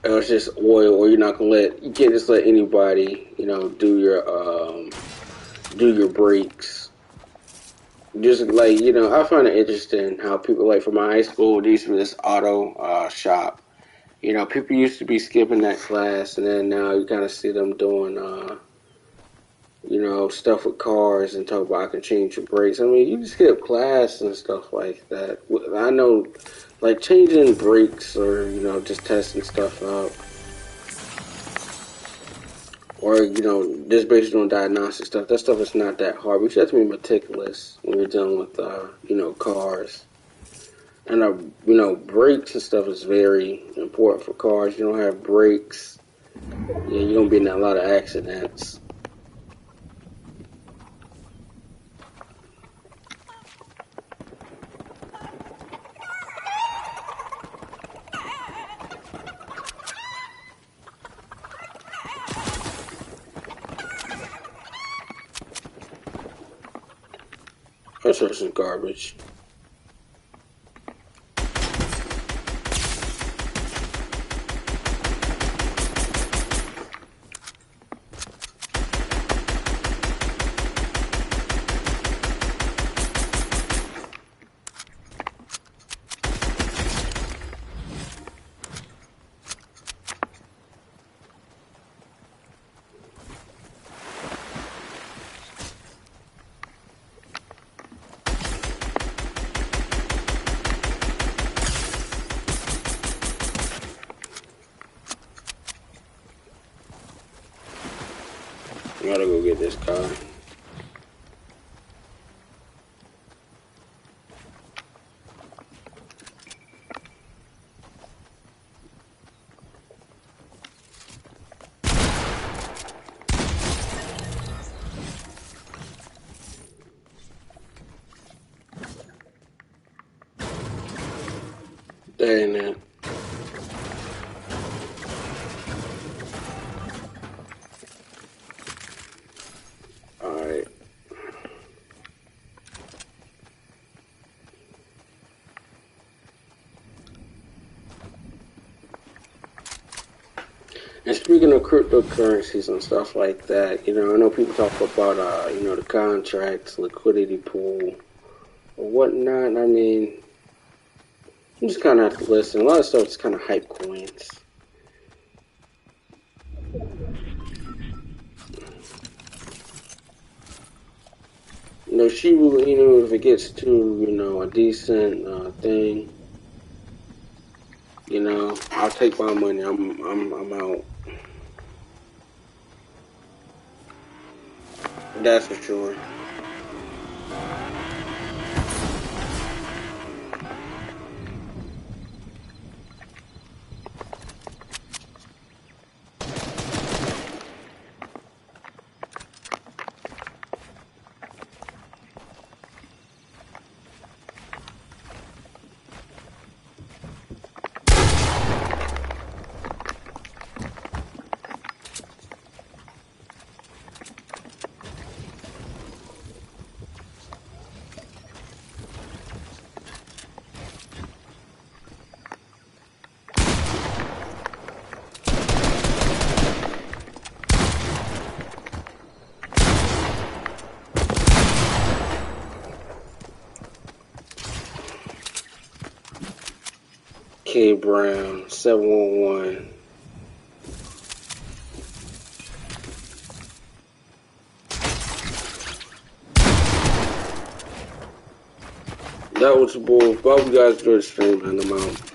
It's just oil, or you're not gonna you can't just let anybody, do your brakes. Just like, I find it interesting how people, like, from my high school, there used to be this auto shop. People used to be skipping that class, and then now you kind of see them doing, stuff with cars and talk about I can change your brakes. I mean, you can skip class and stuff like that. I know, like, changing brakes or, just testing stuff out. Or, just based on diagnostic stuff. That stuff is not that hard. We just have to be meticulous when we're dealing with, cars. And, brakes and stuff is very important for cars. You don't have brakes, you're going to be in a lot of accidents. That's just some garbage. I gotta go get this car. Dang it. Alright. And speaking of cryptocurrencies and stuff like that, I know people talk about, the contracts, liquidity pool, or whatnot. I mean, you just kind of have to listen. A lot of stuff is kind of hype coins. She will, if it gets to, a decent thing, I'll take my money. I'm out. That's for sure. K Brown 711. That was the bull. Hope you guys enjoyed the stream, and I'm out.